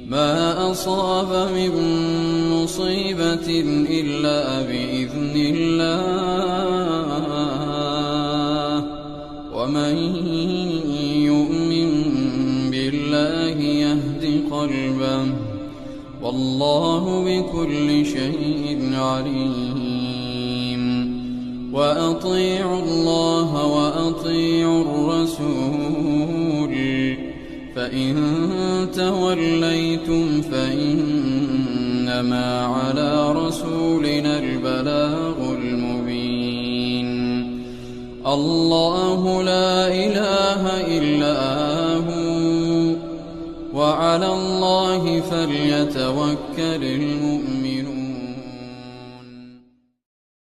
ما أصاب من مصيبة إلا بإذن الله ومن يؤمن بالله يهد قلبه والله بكل شيء عليم وأطيعوا الله وأطيعوا الرسول فإن توليتم فإنما على رسولنا البلاغ المبين الله لا إله إلا هو وعلى الله فليتوكل المؤمنون